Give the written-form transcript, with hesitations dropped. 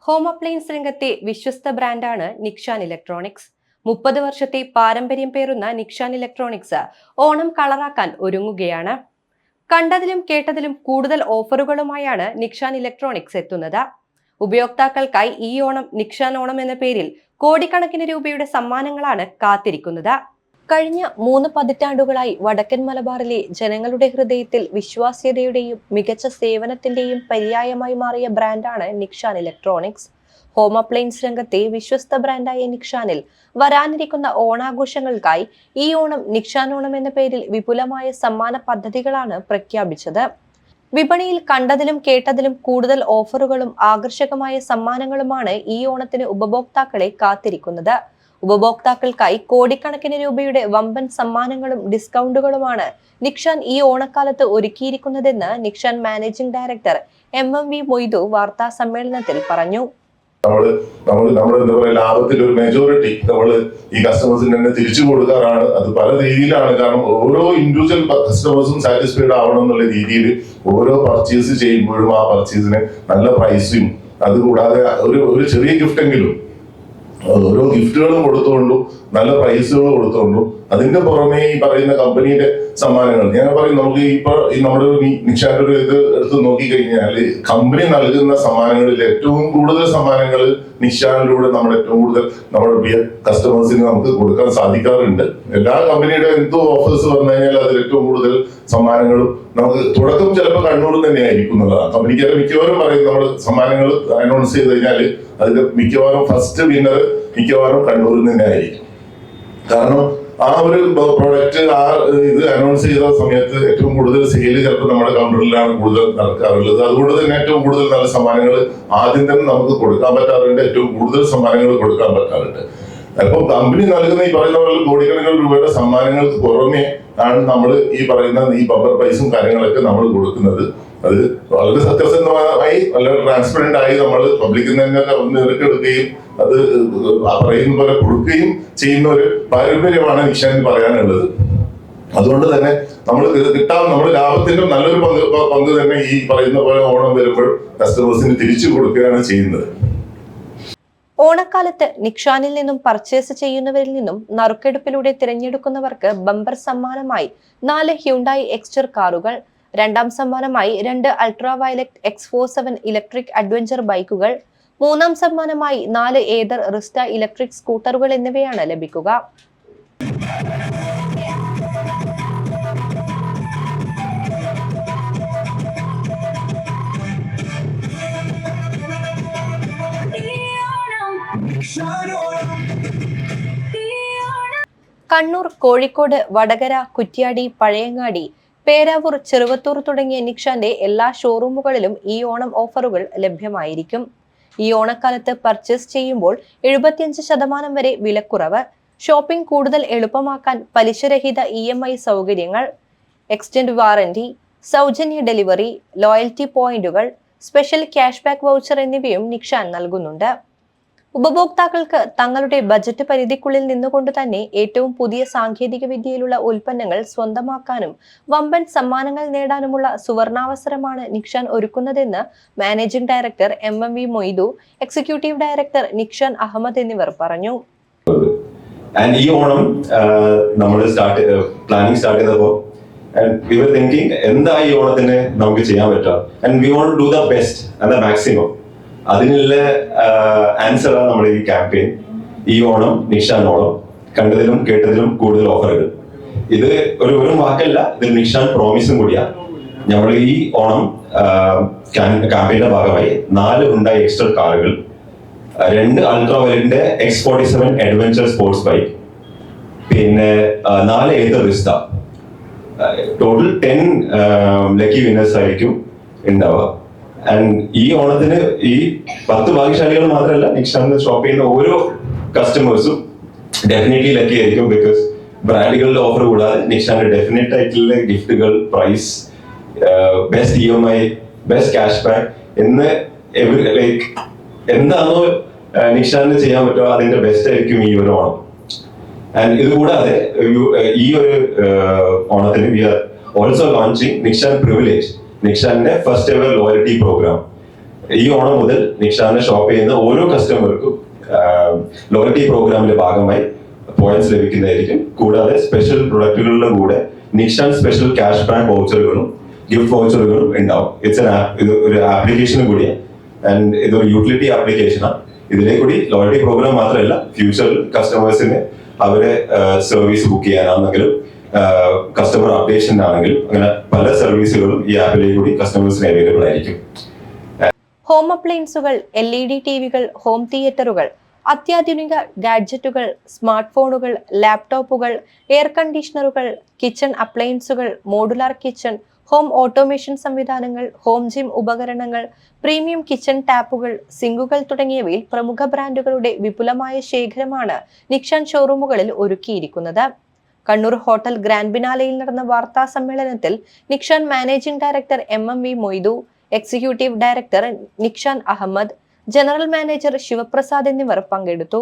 Home appliance രംഗത്തെ വിശ്വസ്ത ബ്രാൻഡാണ് നിക്ഷാൻ ഇലക്ട്രോണിക്സ്. 30 വർഷത്തെ പാരമ്പര്യം പേറുന്ന നിക്ഷാൻ ഇലക്ട്രോണിക്സ് ഓണം കളറാക്കാൻ ഒരുങ്ങുകയാണ്. കണ്ടതിലും കേട്ടതിലും കൂടുതൽ ഓഫറുകളുമായാണ് നിക്ഷാൻ ഇലക്ട്രോണിക്സ് എത്തുന്നത്. ഉപയോക്താക്കൾക്കായി ഈ ഓണം നിക്ഷാൻ ഓണം എന്ന പേരിൽ കോടിക്കണക്കിന് രൂപയുടെ സമ്മാനങ്ങളാണ് കാത്തിരിക്കുന്നത്. കഴിഞ്ഞ 3 പതിറ്റാണ്ടുകളായി വടക്കൻ മലബാറിലെ ജനങ്ങളുടെ ഹൃദയത്തിൽ വിശ്വാസ്യതയുടെയും മികച്ച സേവനത്തിന്റെയും പര്യായമായി മാറിയ ബ്രാൻഡാണ് നിക്ഷാൻ ഇലക്ട്രോണിക്സ്. ഹോം അപ്ലയൻസ് രംഗത്തെ വിശ്വസ്ത ബ്രാൻഡായ നിക്ഷാനിൽ വരാനിരിക്കുന്ന ഓണാഘോഷങ്ങൾക്കായി ഈ ഓണം നിക്ഷാൻ ഓണം എന്ന പേരിൽ വിപുലമായ സമ്മാന പദ്ധതികളാണ് പ്രഖ്യാപിച്ചത്. വിപണിയിൽ കണ്ടതിലും കേട്ടതിലും കൂടുതൽ ഓഫറുകളും ആകർഷകമായ സമ്മാനങ്ങളുമാണ് ഈ ഓണത്തിന് ഉപഭോക്താക്കളെ കാത്തിരിക്കുന്നത്. ഉപഭോക്താക്കൾക്കായി കോടിക്കണക്കിന് രൂപയുടെ വമ്പൻ സമ്മാനങ്ങളും ഡിസ്കൗണ്ടുകളുമാണ് നിക്ഷാൻ ഈ ഓണക്കാലത്ത് ഒരുക്കിയിരിക്കുന്നതെന്ന് Nikshan managing director MMV Moidu വാർത്താ സമ്മേളനത്തിൽ പറഞ്ഞു. നമ്മുടെ ലാഭത്തിൽ ഒരു മെജോറിറ്റി നമ്മൾ ഈ കസ്റ്റമേഴ്സിന് തന്നെ തിരിച്ചു കൊടുക്കാറാണ്. അത് പല രീതിയിലാണ്. കാരണം ഓരോ ഇൻഡിവിജ്വൽ കസ്റ്റമേഴ്സും സാറ്റിസ്ഫൈഡ് ആവണം എന്നുള്ള രീതിയിൽ ഓരോ പർച്ചേസ് ചെയ്യുമ്പോഴും ആ പർച്ചേസിന് നല്ല പ്രൈസും അതുകൂടാതെ ഒരു ചെറിയ ഗിഫ്റ്റെങ്കിലും ഓരോ ഗിഫ്റ്റുകളും കൊടുത്തുകൊണ്ടും നല്ല പ്രൈസുകൾ കൊടുത്തുകൊണ്ടും അതിന്റെ പുറമെ ഈ പറയുന്ന കമ്പനിയുടെ സമ്മാനങ്ങൾ ഞാൻ പറയും. നമുക്ക് ഇപ്പൊ നമ്മുടെ നിക്ഷാന്റെ ഒരു ഇത് എടുത്ത് നോക്കിക്കഴിഞ്ഞാൽ കമ്പനി നൽകുന്ന സമ്മാനങ്ങളിൽ ഏറ്റവും കൂടുതൽ സമ്മാനങ്ങൾ നിക്ഷാനിലൂടെ ഏറ്റവും കൂടുതൽ നമ്മുടെ പ്രിയ കസ്റ്റമേഴ്സിന് നമുക്ക് കൊടുക്കാൻ സാധിക്കാറുണ്ട്. എല്ലാ കമ്പനിയുടെ എന്തോ ഓഫേഴ്സ് വന്നു കഴിഞ്ഞാൽ അതിൽ ഏറ്റവും കൂടുതൽ സമ്മാനങ്ങളും നമുക്ക് തുടക്കം ചിലപ്പോൾ കണ്ണൂർ തന്നെയായിരിക്കും എന്നുള്ളതാണ്. കമ്പനിക്കാരെ മിക്കവാറും പറയും നമ്മൾ സമ്മാനങ്ങൾ അനൗൺസ് ചെയ്ത് കഴിഞ്ഞാൽ അതിന്റെ മിക്കവാറും ഫസ്റ്റ് വിന്നർ മിക്കവാറും കണ്ണൂരിൽ തന്നെ ആയിരിക്കും. കാരണം ആ ഒരു പ്രോഡക്റ്റ് ഇത് അനൗൺസ് ചെയ്ത സമയത്ത് ഏറ്റവും കൂടുതൽ സെയിൽ ചിലപ്പോൾ നമ്മുടെ കൗണ്ടറിലാണ് കൂടുതൽ നടക്കാറുള്ളത്. അതുകൊണ്ട് തന്നെ ഏറ്റവും കൂടുതൽ നല്ല സമ്മാനങ്ങൾ ആദ്യം തന്നെ നമുക്ക് കൊടുക്കാൻ പറ്റാറുണ്ട്. ഏറ്റവും കൂടുതൽ സമ്മാനങ്ങൾ കൊടുക്കാൻ പറ്റാറുണ്ട്. അപ്പൊ കമ്പനി നൽകുന്ന ഈ പറയുന്ന പോലെ കോടിക്കണക്കിന് രൂപയുടെ സമ്മാനങ്ങൾക്ക് പുറമെ ആണ് നമ്മൾ ഈ പറയുന്ന ഈ ബമ്പർ പ്രൈസും കാര്യങ്ങളൊക്കെ നമ്മൾ കൊടുക്കുന്നത്. അത് വളരെ സത്യസന്ധമായി വളരെ ട്രാൻസ്പെറന്റ് ആയി നമ്മൾ പബ്ലിക്കിൽ തന്നെ നിരക്കെടുക്കുകയും അത് പറയുന്ന പോലെ കൊടുക്കുകയും ചെയ്യുന്ന ഒരു പാരമ്പര്യമാണ് നിക്ഷാനിൽ പറയാനുള്ളത്. അതുകൊണ്ട് തന്നെ നമ്മൾ ലാഭത്തിന്റെ നല്ലൊരു പങ്ക് തന്നെ ഈ പറയുന്ന പോലെ ഓണം വരുമ്പോൾ കസ്റ്റമേഴ്സിന് തിരിച്ചു കൊടുക്കുകയാണ് ചെയ്യുന്നത്. ഓണക്കാലത്ത് നിക്ഷാനിൽ നിന്നും പർച്ചേസ് ചെയ്യുന്നവരിൽ നിന്നും നറുക്കെടുപ്പിലൂടെ തിരഞ്ഞെടുക്കുന്നവർക്ക് ബമ്പർ സമ്മാനമായി 4 ഹ്യുണ്ടായി എക്സ്റ്റർ കാറുകൾ, രണ്ടാം സമ്മാനമായി 2 ultra violet X47 electric adventure ബൈക്കുകൾ, മൂന്നാം സമ്മാനമായി 4 ഏതർ റിസ്റ്റ ഇലക്ട്രിക് സ്കൂട്ടറുകൾ എന്നിവയാണ് ലഭിക്കുക. കണ്ണൂർ, കോഴിക്കോട്, വടകര, കുറ്റ്യാടി, പഴയങ്ങാടി, പേരാവൂർ, ചെറുവത്തൂർ തുടങ്ങിയ നിക്ഷാന്റെ എല്ലാ ഷോറൂമുകളിലും ഈ ഓണം ഓഫറുകൾ ലഭ്യമായിരിക്കും. ഈ ഓണക്കാലത്ത് പർച്ചേസ് ചെയ്യുമ്പോൾ 75% വരെ വിലക്കുറവ്, ഷോപ്പിംഗ് കൂടുതൽ എളുപ്പമാക്കാൻ പലിശരഹിത EMI സൗകര്യങ്ങൾ, എക്സ്റ്റൻഡ് വാറന്റി, സൗജന്യ ഡെലിവറി, ലോയൽറ്റി പോയിന്റുകൾ, സ്പെഷ്യൽ ക്യാഷ് ബാക്ക് വൗച്ചർ എന്നിവയും നിക്ഷാൻ നൽകുന്നുണ്ട്. ഉപഭോക്താക്കൾക്ക് തങ്ങളുടെ ബജറ്റ് പരിധിക്കുള്ളിൽ നിന്നുകൊണ്ട് തന്നെ ഏറ്റവും പുതിയ സാങ്കേതിക വിദ്യയിലുള്ള ഉൽപ്പന്നങ്ങൾ സ്വന്തമാക്കാനും വമ്പൻ സമ്മാനങ്ങൾ നേടാനുമുള്ള സുവർണാവസരമാണ് നിക്ഷാൻ ഒരുക്കുന്നതെന്ന് managing director MMV Moidu, executive director Nikshan Ahammed എന്നിവർ പറഞ്ഞു. ഈ ഓണം നമ്മൾ പ്ലാനിങ് സ്റ്റാർട്ട് ചെയ്തപ്പോൾ we were thinking എന്താ ഈ ഓണത്തിന് നമുക്ക് ചെയ്യാൻ പറ്റുക, and we want to do the best and the maximum. അതിനുള്ള ആൻസറാണ് നമ്മുടെ ഈ ക്യാമ്പയിൻ. ഈ ഓണം നിക്ഷാൻ ഓണം, കണ്ടതിലും കേട്ടതിലും കൂടുതൽ ഓഫറുകൾ. ഇത് ഒരു വാക്കല്ല, ഇത് നിക്ഷാൻ പ്രോമിസും കൂടിയാണ്. നമ്മൾ ഈ ഓണം ക്യാമ്പയിന്റെ ഭാഗമായി 4 ഹ്യുണ്ടായി എക്സ്റ്റർ കാറുകൾ, 2 അൾട്രാ വയലറ്റിന്റെ X47 അഡ്വഞ്ചർ സ്പോർട്സ് ബൈക്ക്, പിന്നെ 4 Ather Rizta, total 10 lucky winners ആയിരിക്കും ഉണ്ടാവുക. ആൻഡ് ഈ ഓണത്തിന് ഈ 10 ഭാഗ്യശാലികൾ മാത്രമല്ല, നിക്ഷാനിൽ ഷോപ്പ് ചെയ്യുന്ന ഓരോ കസ്റ്റമേഴ്സും ഡെഫിനറ്റ്ലി ലക്കി ആയിരിക്കും. ബിക്കോസ് ബ്രാൻഡുകളുടെ ഓഫർ കൂടാതെ നിക്ഷാന്റെ ഡെഫിനറ്റ് ആയിട്ടുള്ള ഗിഫ്റ്റുകൾ, prize, best EMI, best cash back എന്ന് ലൈക്ക് എന്താണോ നിക്ഷാനിൽ ചെയ്യാൻ പറ്റുമോ അതിന്റെ ബെസ്റ്റ് ആയിരിക്കും ഈ ഒരു ഓണം. ആൻഡ് ഇത് കൂടാതെ ഈ ഒരു ഓണത്തിന് we are also launching Nikshan privilege, നിക്ഷാന്റെ ഫസ്റ്റ് എവർ ലോയൽറ്റി പ്രോഗ്രാം. ഈ ഓണം മുതൽ നിക്ഷാനെ ഷോപ്പ് ചെയ്യുന്ന ഓരോ കസ്റ്റമർക്കും ലോയൽറ്റി പ്രോഗ്രാമിന്റെ ഭാഗമായി പോയിന്റ്സ് ലഭിക്കുന്നതായിരിക്കും. കൂടാതെ സ്പെഷ്യൽ പ്രൊഡക്റ്റുകളുടെ കൂടെ നിക്ഷാൻ സ്പെഷ്യൽ ക്യാഷ് ബാക്ക് വൗച്ചറുകളും ഗിഫ്റ്റ് വൗച്ചറുകളും ഉണ്ടാവും. ഇത് ഒരു ആപ്ലിക്കേഷനും കൂടിയാണ്, ആൻഡ് ഇതൊരു യൂട്ടിലിറ്റി ആപ്ലിക്കേഷനാണ്. ഇതിലെ കൂടി ലോയൽറ്റി പ്രോഗ്രാം മാത്രമല്ല, ഫ്യൂച്ചറിൽ കസ്റ്റമേഴ്സിന് അവരെ സർവീസ് ബുക്ക് ചെയ്യാനാണെങ്കിലും കസ്റ്റമർ അപ്ഡേഷൻ ആണെങ്കിലും അങ്ങനെ പല സർവീസുകളും ഈ ആപ്പിലേക്ക് കൂടി കസ്റ്റമേഴ്സിന് അവൈലബിൾ ആയിരിക്കും. ഹോം അപ്ലയൻസുകൾ, LED ടിവികൾ, ഹോം തിയേറ്ററുകൾ, അത്യാധുനിക ഗാഡ്ജറ്റുകൾ, സ്മാർട്ട് ഫോണുകൾ, ലാപ്ടോപ്പുകൾ, എയർ കണ്ടീഷണറുകൾ, കിച്ചൺ അപ്ലയൻസുകൾ, മോഡുലാർ കിച്ചൺ, ഹോം ഓട്ടോമേഷൻ സംവിധാനങ്ങൾ, ഹോം ജിം ഉപകരണങ്ങൾ, പ്രീമിയം കിച്ചൺ ടാപ്പുകൾ, സിങ്കുകൾ തുടങ്ങിയവയിൽ പ്രമുഖ ബ്രാൻഡുകളുടെ വിപുലമായ ശേഖരമാണ് നിക്ഷാൻ ഷോറൂമുകളിൽ ഒരുക്കിയിരിക്കുന്നത്. കണ്ണൂർ ഹോട്ടൽ ഗ്രാൻഡ് ബിനാലയിൽ നടന്ന വാർത്താ സമ്മേളനത്തിൽ Nikshan managing director MMV Moidu, executive director Nikshan Ahammed, general manager Sivaprasad എന്നിവർ പങ്കെടുത്തു.